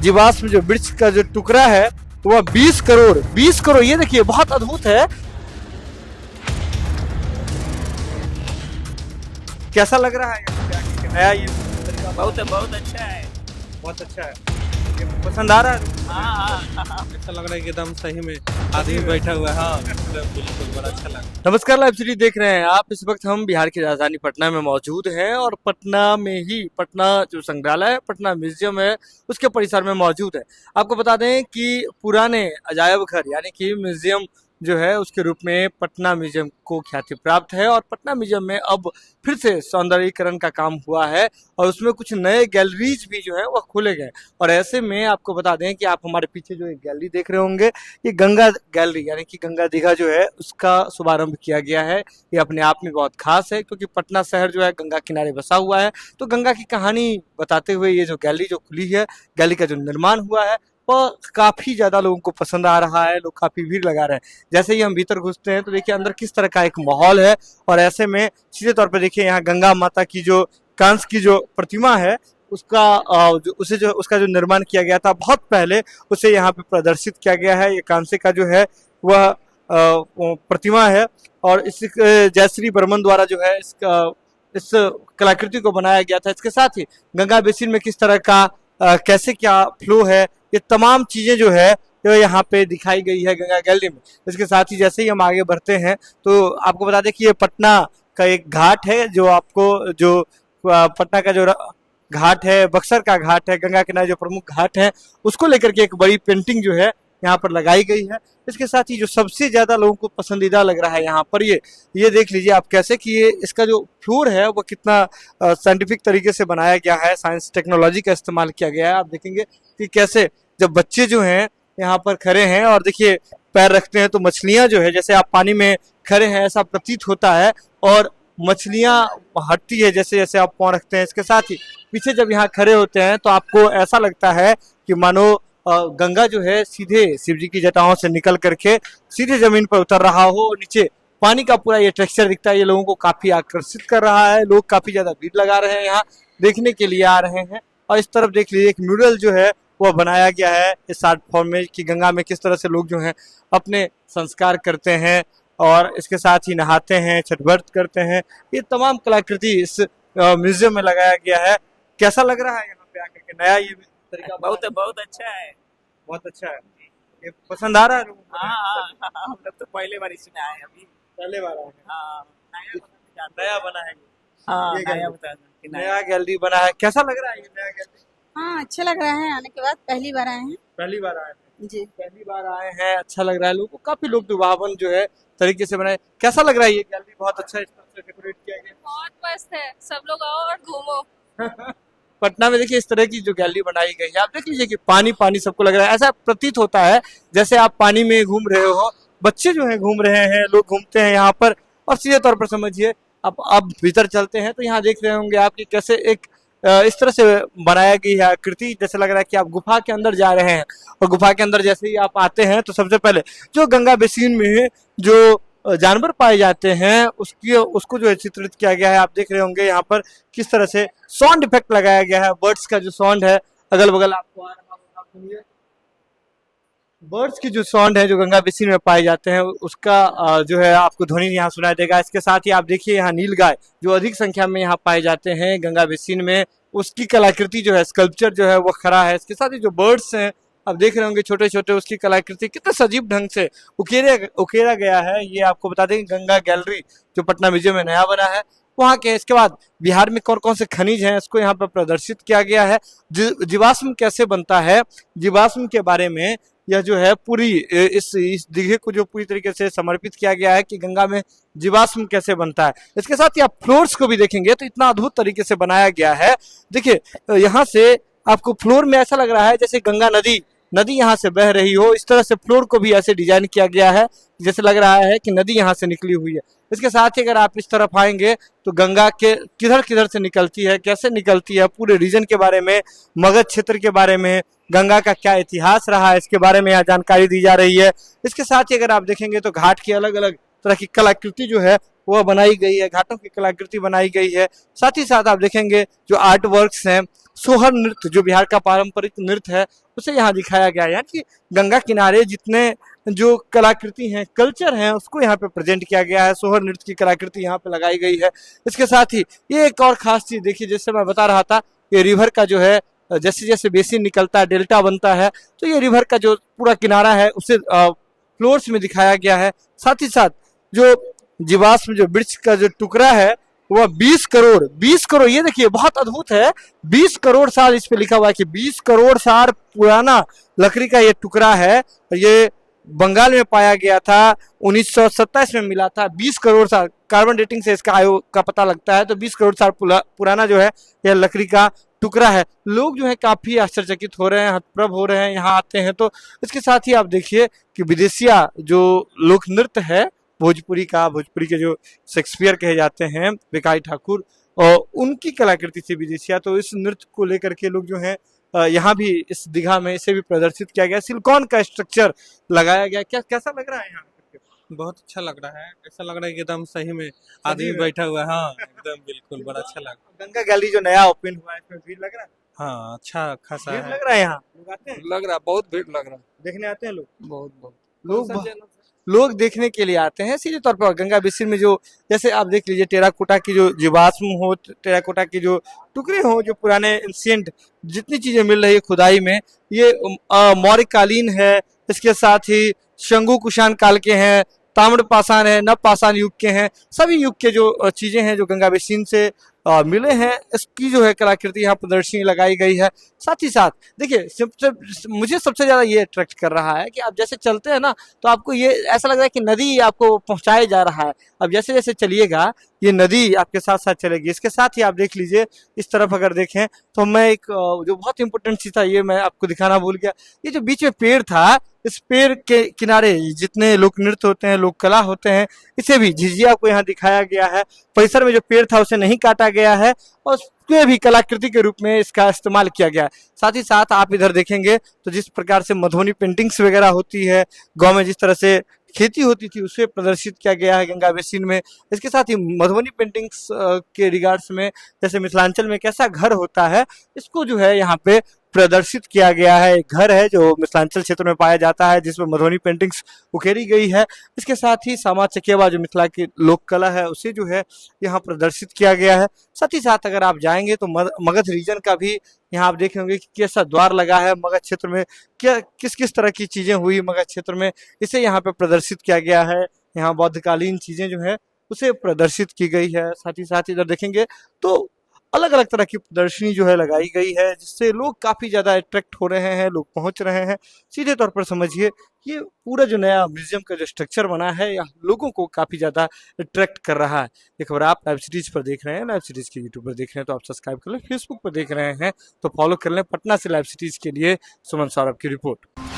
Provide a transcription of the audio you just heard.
जीवाश्म जो वृक्ष का जो टुकड़ा है वह 20 करोड़ ये देखिए बहुत अद्भुत है। कैसा लग रहा है यहाँ पे आके कि नया ये तरीका? बहुत अच्छा है। बहुत अच्छा है, ये पसंद आ रहा है? हाँ, ऐसा लग रहा है कि एकदम सही में आदमी बैठा हुआ है। हाँ बिल्कुल, बड़ा अच्छा लगा। नमस्कार, लाइव सिटी देख रहे हैं आप। इस वक्त हम बिहार की राजधानी पटना में मौजूद हैं और पटना में ही पटना जो संग्रहालय है, पटना म्यूजियम है, उसके परिसर में मौजूद है। आपको बता दें कि पुराने अजायब घर यानी कि म्यूजियम जो है उसके रूप में पटना म्यूजियम को ख्याति प्राप्त है और पटना म्यूजियम में अब फिर से सौंदर्यीकरण का काम हुआ है और उसमें कुछ नए गैलरीज भी जो है वह खोले गए। और ऐसे में आपको बता दें कि आप हमारे पीछे जो एक गैलरी देख रहे होंगे, ये गंगा गैलरी यानी कि गंगा दीघा जो है उसका शुभारंभ किया गया है। ये अपने आप में बहुत खास है क्योंकि पटना शहर जो है गंगा किनारे बसा हुआ है, तो गंगा की कहानी बताते हुए ये जो गैलरी जो खुली है, गैलरी का जो निर्माण हुआ है वह काफी ज्यादा लोगों को पसंद आ रहा है। लोग काफी भीड़ लगा रहे हैं। जैसे ही हम भीतर घुसते हैं तो देखिए अंदर किस तरह का एक माहौल है और ऐसे में सीधे तौर पर देखिए यहाँ गंगा माता की जो कांस्य की जो प्रतिमा है उसका उसका जो निर्माण किया गया था बहुत पहले, उसे यहाँ पे प्रदर्शित किया गया है। ये कांस्य का जो है वह प्रतिमा है और इस जयश्री बर्मन द्वारा जो है इस कलाकृति को बनाया गया था। इसके साथ ही गंगा बेसिन में किस तरह का कैसे क्या फ्लो है, ये तमाम चीजें जो है तो यहाँ पे दिखाई गई है गंगा गैलरी में। इसके साथ ही जैसे ही हम आगे बढ़ते हैं तो आपको बता दें कि ये पटना का एक घाट है जो आपको जो पटना का जो घाट है, बक्सर का घाट है, गंगा किनारे जो प्रमुख घाट है उसको लेकर के एक बड़ी पेंटिंग जो है यहाँ पर लगाई गई है। इसके साथ ही जो सबसे ज्यादा लोगों को पसंदीदा लग रहा है यहाँ पर ये देख लीजिए आप कैसे कि ये इसका जो फ्लोर है वो कितना साइंटिफिक तरीके से बनाया गया है, साइंस टेक्नोलॉजी का इस्तेमाल किया गया है। आप देखेंगे कि कैसे जब बच्चे जो हैं यहाँ पर खड़े हैं और देखिए पैर रखते हैं तो मछलियां जो है जैसे आप पानी में खड़े हैं ऐसा प्रतीत होता है और मछलियां हटती है जैसे जैसे आप पाँव रखते हैं। इसके साथ ही पीछे जब यहाँ खड़े होते हैं तो आपको ऐसा लगता है कि मानो गंगा जो है सीधे शिव जी की जटाओं से निकल करके सीधे जमीन पर उतर रहा हो और नीचे पानी का पूरा ये टेक्सचर दिखता है। ये लोगों को काफी आकर्षित कर रहा है, लोग काफी ज्यादा भीड़ लगा रहे हैं, यहाँ देखने के लिए आ रहे हैं। और इस तरफ देख लीजिए एक म्यूरल जो है वह बनाया गया है इस आर्ट फॉर्म में कि गंगा में किस तरह से लोग जो हैं अपने संस्कार करते हैं और इसके साथ ही नहाते हैं, छठ व्रत करते हैं। ये तमाम कलाकृति इस म्यूजियम में लगाया गया है। कैसा लग रहा है यहाँ पे आकर के नया ये तरीका? बहुत अच्छा है। बहुत अच्छा है, ये पसंद आ रहा है लोगों को? हाँ, हम लोग तो पहले बार इसमें आए अभी। पहले बार आए हैं। हाँ, नया बना है हाँ, ये नया गैलरी। बता दो। नया गैलरी बना है, कैसा लग रहा है ये नया गैलरी? हाँ, अच्छा लग रहा है। आने के बाद पहली बार आए हैं पहली बार आए हैं? जी। पहली बार आए हैं, अच्छा लग रहा है लोगों को। काफी लोग लुभावन जो है तरीके से बनाए। कैसा लग रहा है ये गैलरी? बहुत अच्छा इस तरह से डेकोरेट किया गया। बहुत मस्त है, सब लोग आओ और घूमो। पटना में देखिए इस तरह की जो गैलरी बनाई गई है, आप देख लीजिए कि पानी पानी सबको लग रहा है। ऐसा प्रतीत होता है जैसे आप पानी में घूम रहे हो, बच्चे जो हैं घूम रहे हैं, लोग घूमते हैं यहाँ पर। और सीधे तौर पर समझिए अब भीतर चलते हैं तो यहाँ देख रहे होंगे आप कि कैसे एक इस तरह से बनाया गई है आकृति, जैसे लग रहा है कि आप गुफा के अंदर जा रहे हैं। और गुफा के अंदर जैसे ही आप आते हैं तो सबसे पहले जो गंगा बेसिन में जो जानवर पाए जाते हैं उसको जो है चित्रित किया गया है। आप देख रहे होंगे यहाँ पर किस तरह से साउंड इफेक्ट लगाया गया है। बर्ड्स का जो साउंड है अगल बगल आपको आ रहा होगा, सुनिए। बर्ड्स की जो साउंड है जो गंगा बेसिन में पाए जाते हैं उसका जो है आपको ध्वनि यहाँ सुनाई देगा। इसके साथ ही आप देखिए यहाँ नीलगाय जो अधिक संख्या में यहाँ पाए जाते हैं गंगा बेसिन में, उसकी कलाकृति जो है स्कल्पचर जो है वो खड़ा है। इसके साथ ही जो बर्ड्स हैं आप देख रहे होंगे छोटे छोटे, उसकी कलाकृति कितने सजीव ढंग से उकेरा गया है। ये आपको बता दें गंगा गैलरी जो पटना म्यूजियम में नया बना है वहाँ के। इसके बाद बिहार में कौन कौन से खनिज हैं इसको यहाँ पर प्रदर्शित किया गया है। जीवाश्म कैसे बनता है, जीवाश्म के बारे में यह जो है पूरी इस दीघे को जो पूरी तरीके से समर्पित किया गया है कि गंगा में जीवाश्म कैसे बनता है। इसके साथ ही आप फ्लोर्स को भी देखेंगे तो इतना अद्भुत तरीके से बनाया गया है। देखिए यहाँ से आपको फ्लोर में ऐसा लग रहा है जैसे गंगा नदी यहाँ से बह रही हो। इस तरह से फ्लोर को भी ऐसे डिजाइन किया गया है जैसे लग रहा है कि नदी यहाँ से निकली हुई है। इसके साथ ही अगर आप इस तरफ आएंगे तो गंगा के किधर किधर से निकलती है, कैसे निकलती है, पूरे रीजन के बारे में, मगध क्षेत्र के बारे में, गंगा का क्या इतिहास रहा है इसके बारे में यहाँ जानकारी दी जा रही है। इसके साथ ही अगर आप देखेंगे तो घाट की अलग अलग तरह की कलाकृति जो है वह बनाई गई है, घाटों की कलाकृति बनाई गई है। साथ ही साथ आप देखेंगे जो आर्ट वर्क्स हैं, सोहर नृत्य जो बिहार का पारंपरिक नृत्य है उसे यहाँ दिखाया गया है। यानी कि गंगा किनारे जितने जो कलाकृति हैं, कल्चर हैं, उसको यहाँ पे प्रेजेंट किया गया है। सोहर नृत्य की कलाकृति यहाँ पे लगाई गई है। इसके साथ ही ये एक और खास चीज देखिए, जैसे मैं बता रहा था, ये रिवर का जो है जैसे जैसे बेसिन निकलता है, डेल्टा बनता है, तो ये रिवर का जो पूरा किनारा है उसे फ्लोर्स में दिखाया गया है। साथ ही साथ जो जीवाश्म जो वृक्ष का जो टुकड़ा है वह 20 करोड़, ये देखिए बहुत अद्भुत है। 20 करोड़ साल इस पे लिखा हुआ है कि 20 करोड़ साल पुराना लकड़ी का ये टुकड़ा है। ये बंगाल में पाया गया था, 1927 में मिला था। 20 करोड़ साल कार्बन डेटिंग से इसका आयु का पता लगता है, तो 20 करोड़ साल पुराना जो है यह लकड़ी का टुकड़ा है। लोग जो है काफी आश्चर्यचकित हो रहे हैं, हतप्रभ हो रहे हैं यहाँ आते हैं तो। इसके साथ ही आप देखिए कि विदेशिया जो लोक नृत्य है भोजपुरी के जो शेक्सपियर कहे जाते हैं, बेकाई ठाकुर, और उनकी कलाकृति से विदेशिया, तो इस नृत्य को लेकर के लोग जो है यहाँ भी इस दीघा में इसे भी प्रदर्शित किया गया। सिलिकॉन का स्ट्रक्चर लगाया गया। कैसा लग रहा है यहाँ? बहुत अच्छा लग रहा है, ऐसा लग रहा है कि एकदम सही में आदमी बैठा हुआ है। हाँ एकदम बिल्कुल, बड़ा अच्छा लग रहा है। गंगा गैलरी जो नया ओपन हुआ है इसमें भीड़ लग रहा है? हाँ अच्छा खासा भीड़ है, लग रहा है यहाँ? लोग आते हैं, लग रहा है, बहुत भीड़ लग रहा है, देखने आते हैं लोग? बहुत लोग देखने के लिए आते हैं सीधे तौर पर। गंगा बेसिन में जो जैसे आप देख लीजिए टेराकोटा की जो जीवाश्म हो, टेराकोटा के जो टुकड़े हो, जो पुराने एंशिएंट जितनी चीजें मिल रही है खुदाई में, ये मौर्य कालीन है। इसके साथ ही शंगु कुषाण काल के हैं, ताम्र पाषाण है, नव पाषाण युग के हैं। सभी युग के जो चीजें हैं जो गंगा बेसिन से मिले हैं, इसकी जो है कलाकृति यहाँ प्रदर्शनी लगाई गई है। साथ ही साथ देखिए मुझे सबसे ज्यादा ये अट्रैक्ट कर रहा है कि आप जैसे चलते हैं ना, तो आपको ये ऐसा लग रहा है कि नदी आपको पहुंचाए जा रहा है। अब जैसे जैसे चलिएगा ये नदी आपके साथ साथ चलेगी। इसके साथ ही आप देख लीजिए इस तरफ अगर देखें तो मैं एक जो बहुत इंपॉर्टेंट चीज था ये मैं आपको दिखाना भूल गया। ये जो बीच में पेड़ था, इस पेड़ के किनारे जितने लोक नृत्य होते हैं, लोक कला होते हैं, इसे भी झिझिया को यहाँ दिखाया गया है। परिसर में जो पेड़ था उसे नहीं काटा गया है और उसके भी कलाकृति के रूप में इसका इस्तेमाल किया गया है। साथ ही साथ आप इधर देखेंगे तो जिस प्रकार से मधुबनी पेंटिंग्स वगैरह होती है, गांव में जिस तरह से खेती होती थी, उसे प्रदर्शित किया गया है गंगा बेसिन में। इसके साथ ही मधुबनी पेंटिंग्स के रिगार्ड्स में जैसे मिथिलांचल में कैसा घर होता है, इसको जो है यहाँ पे प्रदर्शित किया गया है। एक घर है जो मिथिलांचल क्षेत्र में पाया जाता है जिसमें मधुबनी पेंटिंग्स उकेरी गई है। इसके साथ ही सामा चकेवा जो मिथिला की लोक कला है उसे जो है यहाँ प्रदर्शित किया गया है। साथ ही साथ अगर आप जाएंगे तो मगध रीजन का भी यहाँ आप देखेंगे कि कैसा द्वार लगा है मगध क्षेत्र में, क्या किस किस तरह की चीजें हुई मगध क्षेत्र में, इसे यहाँ पे प्रदर्शित किया गया है। यहाँ बौद्धकालीन चीजें जो है उसे प्रदर्शित की गई है। साथ ही साथ इधर देखेंगे तो अलग अलग तरह की प्रदर्शनी जो है लगाई गई है, जिससे लोग काफी ज्यादा अट्रैक्ट हो रहे हैं, लोग पहुंच रहे हैं। सीधे तौर पर समझिए ये पूरा जो नया म्यूजियम का जो स्ट्रक्चर बना है यह लोगों को काफी ज्यादा अट्रैक्ट कर रहा है। ये खबर आप लाइव सिटीज पर देख रहे हैं, लाइव सिटीज के यूट्यूब पर देख रहे हैं तो आप सब्सक्राइब कर लें, फेसबुक पर देख रहे हैं तो फॉलो कर लें। पटना से लाइव सिटीज के लिए सुमन सौरभ की रिपोर्ट।